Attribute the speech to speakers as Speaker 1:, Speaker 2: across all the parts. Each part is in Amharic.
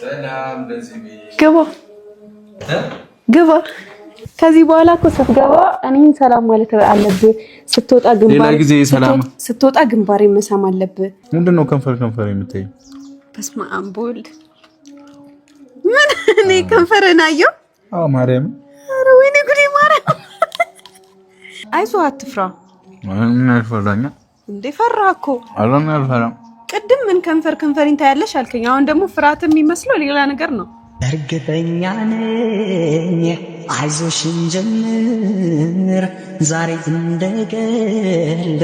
Speaker 1: ሰላም ለዚህ
Speaker 2: ግባ ግባ። ከዚህ በኋላ እኮ ስትገባ እኔን ሰላም ማለት አለብህ። ስትወጣ ግንባር
Speaker 1: ሌላ ጊዜ ሰላም
Speaker 2: ስትወጣ ግንባር መሳም አለብህ።
Speaker 1: ምንድነው ከንፈር የምትይኝ?
Speaker 2: በስመ አብ ወልድ ምን እኔ ከንፈርህን አየሁ?
Speaker 1: አዎ ማርያም።
Speaker 2: ኧረ ወይኔ ጉዴ ማርያም። አይዞህ አትፍራ።
Speaker 1: ምን ያልፈራኛ
Speaker 2: እንዴ? ፈራህ እኮ።
Speaker 1: አላም ያልፈራም።
Speaker 2: ቅድም ምን ከንፈሪን ታያለሽ አልከኝ። አሁን ደግሞ ፍርሃት የሚመስለው ሌላ ነገር ነው።
Speaker 3: እርግጠኛ ነኝ አይዞሽን ጀምር ዛሬ እንደገል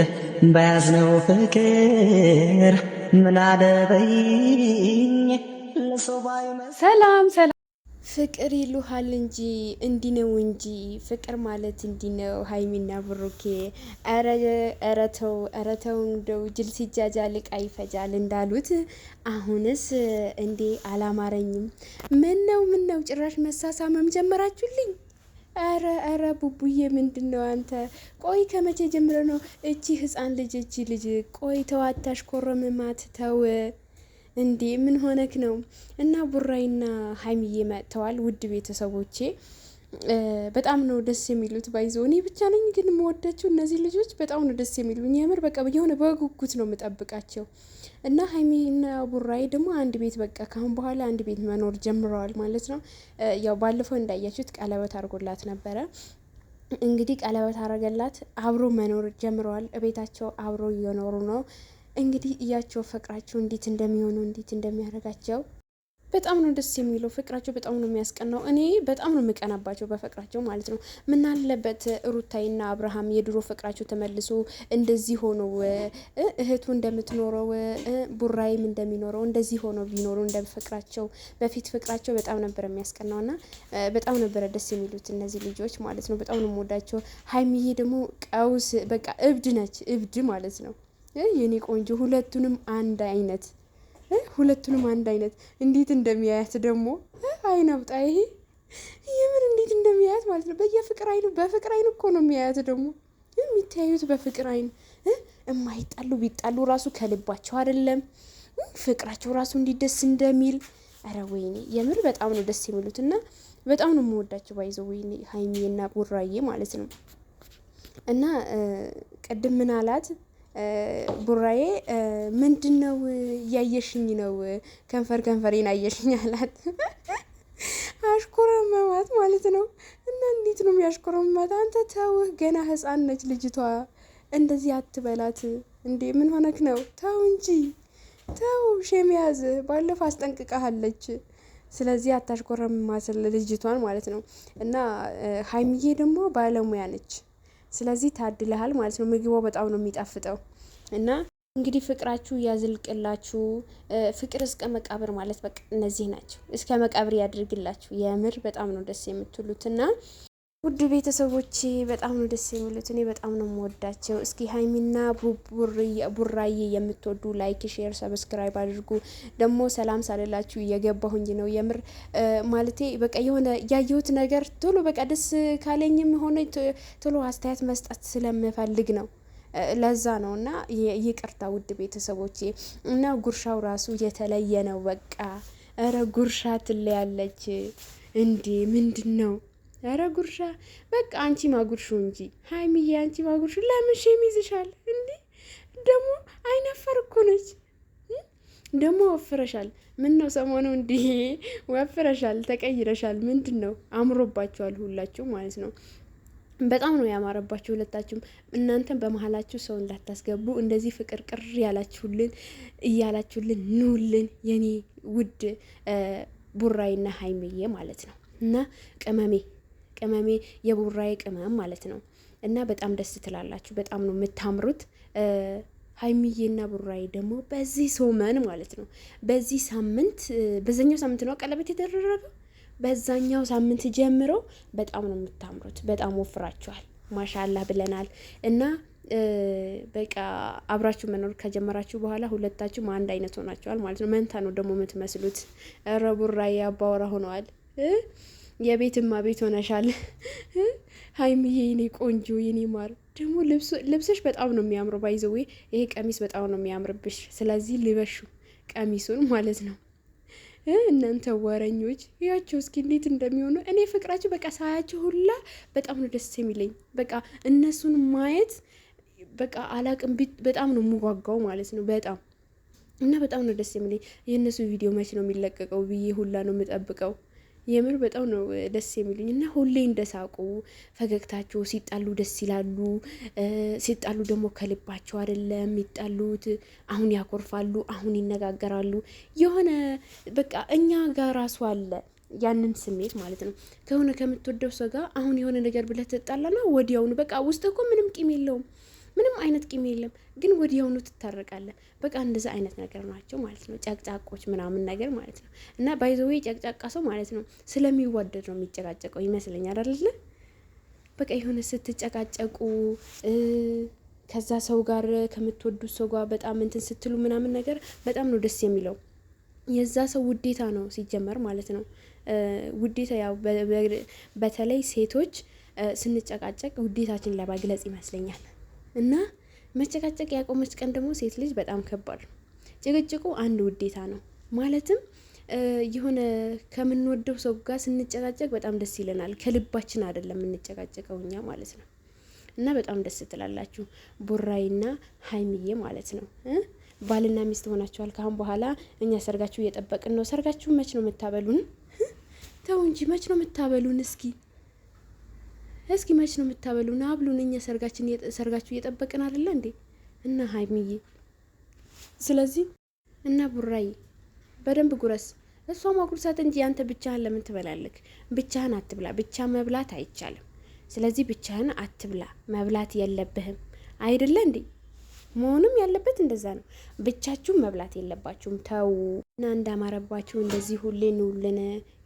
Speaker 3: በያዝነው ፍቅር ምን አለበይኝ ለሰው ባይመስ
Speaker 2: ሰላም ፍቅር ይሉሃል እንጂ እንዲህ ነው እንጂ ፍቅር ማለት እንዲህ ነው። ሀይሚና ብሩኬ ኧረ ተው እንደው ጅል ሲጃጃል ዕቃ ይፈጃል እንዳሉት አሁንስ እንዴ አላማረኝም። ምን ነው ጭራሽ መሳሳመም ጀመራችሁልኝ? ኧረ ቡቡዬ ምንድን ነው አንተ? ቆይ ከመቼ ጀምረ ነው እቺ ህፃን ልጅ ቆይ ተዋታሽ ኮረመማት ተው እንዴ ምን ሆነክ ነው? እና ቡራይና ሀይሚዬ መጥተዋል። ውድ ቤተሰቦቼ በጣም ነው ደስ የሚሉት። ባይዘው እኔ ብቻ ነኝ ግን የምወዳቸው እነዚህ ልጆች በጣም ነው ደስ የሚሉኝ። የምር በቃ የሆነ በጉጉት ነው የምጠብቃቸው። እና ሀይሚና ቡራይ ደግሞ አንድ ቤት በቃ ካሁን በኋላ አንድ ቤት መኖር ጀምረዋል ማለት ነው። ያው ባለፈው እንዳያችሁት ቀለበት አድርጎላት ነበረ። እንግዲህ ቀለበት አረገላት፣ አብሮ መኖር ጀምረዋል። ቤታቸው አብሮ እየኖሩ ነው። እንግዲህ እያቸው ፍቅራቸው እንዴት እንደሚሆኑ እንዴት እንደሚያደርጋቸው በጣም ነው ደስ የሚለው። ፍቅራቸው በጣም ነው የሚያስቀናው። እኔ በጣም ነው የምቀናባቸው በፍቅራቸው ማለት ነው። ምን አለበት ሩታይና አብርሃም የድሮ ፍቅራቸው ተመልሶ እንደዚህ ሆኖ እህቱ እንደምትኖረው ቡራይም እንደሚኖረው እንደዚህ ሆኖ ቢኖሩ እንደ ፍቅራቸው በፊት ፍቅራቸው በጣም ነበር የሚያስቀናውና በጣም ነበረ ደስ የሚሉት እነዚህ ልጆች ማለት ነው። በጣም ነው የምወዳቸው። ሀይሚዬ ደግሞ ቀውስ በቃ እብድ ነች፣ እብድ ማለት ነው። የኔ ቆንጆ ሁለቱንም አንድ አይነት እንዴት እንደሚያያት ደግሞ አይነብጣ ይሄ የምን እንዴት እንደሚያያት ማለት ነው። በፍቅር አይኑ እኮ ነው የሚያያት ደግሞ የሚታዩት በፍቅር አይን የማይጣሉ ቢጣሉ ራሱ ከልባቸው አይደለም። ፍቅራቸው ራሱ እንዴት ደስ እንደሚል ኧረ ወይኔ የምር በጣም ነው ደስ የሚሉት እና በጣም ነው የምወዳቸው። ባይዘው ወይኔ ሀይሚዬና ቡራዬ ማለት ነው። እና ቅድም ምን አላት ቡራዬ ምንድነው እያየሽኝ ነው? ከንፈሬን አየሽኝ አላት። አሽኮረመማት ማለት ነው። እና እንዴት ነው የሚያሽኮረመማት? አንተ ተው ገና ህፃን ነች ልጅቷ፣ እንደዚህ አትበላት እንዴ! ምን ሆነክ ነው? ተው እንጂ ተው፣ ሼም ያዝ። ባለፈው አስጠንቅቃለች። ስለዚህ አታሽኮረመማት ልጅቷን ማለት ነው። እና ሀይሚዬ ደግሞ ባለሙያ ነች። ስለዚህ ታድለሃል ማለት ነው። ምግቧ በጣም ነው የሚጣፍጠው። እና እንግዲህ ፍቅራችሁ ያዝልቅላችሁ። ፍቅር እስከ መቃብር ማለት በቃ እነዚህ ናቸው። እስከ መቃብር ያድርግላችሁ። የምር በጣም ነው ደስ የምትሉት እና ውድ ቤተሰቦቼ በጣም ነው ደስ የሚሉት። እኔ በጣም ነው የምወዳቸው። እስኪ ሀይሚና ቡራዬ የምትወዱ ላይክ፣ ሼር፣ ሰብስክራይብ አድርጉ። ደግሞ ሰላም ሳልላችሁ እየገባሁኝ ነው የምር ማለቴ በቃ የሆነ ያየሁት ነገር ቶሎ በቃ ደስ ካለኝም ሆነ ቶሎ አስተያየት መስጠት ስለምፈልግ ነው። ለዛ ነው እና ይቅርታ ውድ ቤተሰቦቼ። እና ጉርሻው ራሱ የተለየ ነው በቃ። ኧረ ጉርሻ ትለያለች እንዴ! ምንድን ነው? ኧረ ጉርሻ በቃ አንቺ ማጉርሹ እንጂ ሀይሚዬ፣ አንቺ ማጉርሹ ለምን ሼም ይዝሻል እንዴ? ደግሞ አይነፈር እኮ ነች። ደግሞ ወፍረሻል። ምን ነው ሰሞኑ እንዲህ ወፍረሻል፣ ተቀይረሻል። ምንድን ነው? አምሮባቸዋል ሁላችሁ ማለት ነው። በጣም ነው ያማረባችሁ ሁለታችሁም። እናንተም በመሀላችሁ ሰው እንዳታስገቡ እንደዚህ ፍቅር ቅር እያላችሁልን ኑልን የኔ ውድ ቡራይና ሀይሚዬ ማለት ነው። እና ቅመሜ የቡራይ ቅመም ማለት ነው። እና በጣም ደስ ትላላችሁ። በጣም ነው የምታምሩት። ሀይሚዬና ቡራይ ደግሞ በዚህ ሶመን ማለት ነው በዚህ ሳምንት በዛኛው ሳምንት ነው ቀለበት የተደረገው። በዛኛው ሳምንት ጀምሮ በጣም ነው የምታምሩት። በጣም ወፍራችኋል። ማሻአላ ብለናል። እና በቃ አብራችሁ መኖር ከጀመራችሁ በኋላ ሁለታችሁም አንድ አይነት ሆናችኋል ማለት ነው። መንታ ነው ደግሞ የምትመስሉት። ኧረ ቡራዬ አባወራ ሆነዋል። የቤትማ ቤት ሆነሻል። ሀይሚዬ የኔ ቆንጆ የኔ ማር ደግሞ ልብስሽ በጣም ነው የሚያምረው። ባይዘዌ ይሄ ቀሚስ በጣም ነው የሚያምርብሽ። ስለዚህ ልበሹ ቀሚሱን ማለት ነው። እናንተ ወረኞች ያቸው እስኪ እንዴት እንደሚሆኑ እኔ ፍቅራቸው በቃ ሳያቸው ሁላ በጣም ነው ደስ የሚለኝ። በቃ እነሱን ማየት በቃ አላቅም በጣም ነው የምጓጓው ማለት ነው በጣም እና በጣም ነው ደስ የሚለኝ። የእነሱ ቪዲዮ መች ነው የሚለቀቀው ብዬ ሁላ ነው የምጠብቀው። የምር በጣም ነው ደስ የሚሉኝ እና ሁሌ እንደሳቁ ፈገግታቸው፣ ሲጣሉ ደስ ይላሉ። ሲጣሉ ደግሞ ከልባቸው አይደለም የሚጣሉት። አሁን ያኮርፋሉ፣ አሁን ይነጋገራሉ። የሆነ በቃ እኛ ጋር ራሱ አለ ያንን ስሜት ማለት ነው። ከሆነ ከምትወደው ሰው ጋር አሁን የሆነ ነገር ብለህ ትጣላና ወዲያውኑ በቃ ውስጥ እኮ ምንም ቂም የለውም፣ ምንም አይነት ቂም የለም፣ ግን ወዲያውኑ ትታረቃለህ። በቃ እንደዛ አይነት ነገር ናቸው ማለት ነው፣ ጨቅጫቆች ምናምን ነገር ማለት ነው። እና ባይዘዌ ጨቅጫቃ ሰው ማለት ነው ስለሚዋደድ ነው የሚጨቃጨቀው ይመስለኛል አይደለ? በቃ የሆነ ስትጨቃጨቁ ከዛ ሰው ጋር ከምትወዱት ሰው ጋር በጣም እንትን ስትሉ ምናምን ነገር በጣም ነው ደስ የሚለው። የዛ ሰው ውዴታ ነው ሲጀመር ማለት ነው። ውዴታ ያው በተለይ ሴቶች ስንጨቃጨቅ ውዴታችን ለማግለጽ ይመስለኛል። እና መጨቃጨቅ ያቆመች ቀን ደግሞ ሴት ልጅ በጣም ከባድ ነው። ጭቅጭቁ አንድ ውዴታ ነው ማለትም የሆነ ከምንወደው ሰው ጋር ስንጨቃጨቅ በጣም ደስ ይለናል። ከልባችን አይደለም የምንጨቃጨቀው እኛ ማለት ነው። እና በጣም ደስ ትላላችሁ ቡራይና ሀይሚዬ ማለት ነው። ባልና ሚስት ሆናችኋል። ካሁን በኋላ እኛ ሰርጋችሁ እየጠበቅን ነው። ሰርጋችሁ መች ነው የምታበሉን? ተው እንጂ መች ነው የምታበሉን? እስኪ መች ነው የምታበሉን? አብሉን። እኛ ሰርጋችሁ እየጠበቅን አይደለ እንዴ? እና ሀይሚዬ ስለዚህ እና ቡራዬ በደንብ ጉረስ። እሷ ማጉርሳት እንጂ አንተ ብቻህን ለምን ትበላለህ? ብቻህን አትብላ። ብቻ መብላት አይቻልም። ስለዚህ ብቻህን አትብላ። መብላት የለብህም አይደለ እንዴ? መሆንም ያለበት እንደዛ ነው። ብቻችሁም መብላት የለባችሁም። ተው እና እንዳማረባችሁ እንደዚህ ሁሌ ኑልን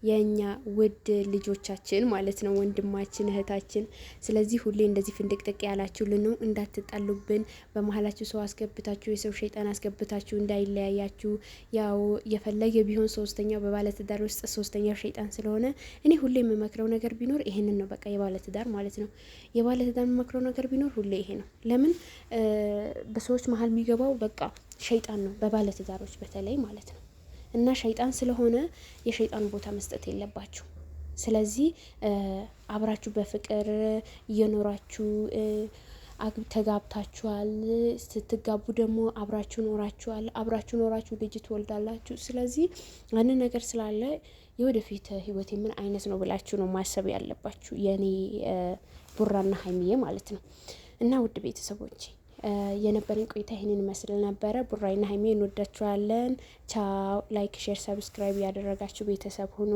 Speaker 2: የኛ ውድ ልጆቻችን ማለት ነው፣ ወንድማችን እህታችን። ስለዚህ ሁሌ እንደዚህ ፍንድቅጥቅ ያላችሁልን ነው፣ እንዳትጣሉብን። በመሀላችሁ ሰው አስገብታችሁ የሰው ሸይጣን አስገብታችሁ እንዳይለያያችሁ። ያው የፈለገ ቢሆን ሶስተኛው በባለትዳር ውስጥ ሶስተኛው ሸይጣን ስለሆነ እኔ ሁሌ የምመክረው ነገር ቢኖር ይሄንን ነው። በቃ የባለትዳር ማለት ነው የባለትዳር የምመክረው ነገር ቢኖር ሁሌ ይሄ ነው። ለምን በሰዎች መሀል የሚገባው በቃ ሸይጣን ነው፣ በባለትዳሮች በተለይ ማለት ነው። እና ሸይጣን ስለሆነ የሸይጣን ቦታ መስጠት የለባችሁ። ስለዚህ አብራችሁ በፍቅር እየኖራችሁ ተጋብታችኋል። ስትጋቡ ደግሞ አብራችሁ ኖራችኋል። አብራችሁ ኖራችሁ ልጅ ትወልዳላችሁ። ስለዚህ ያንን ነገር ስላለ የወደፊት ህይወቴ ምን አይነት ነው ብላችሁ ነው ማሰብ ያለባችሁ፣ የኔ ቡራና ሀይሚዬ ማለት ነው። እና ውድ ቤተሰቦቼ የነበረኝ ቆይታ ይህንን መስል ነበረ። ቡራይና ሀይሚ እንወዳችኋለን። ቻው። ላይክ፣ ሼር፣ ሰብስክራይብ ያደረጋችሁ ቤተሰብ ሁኑ።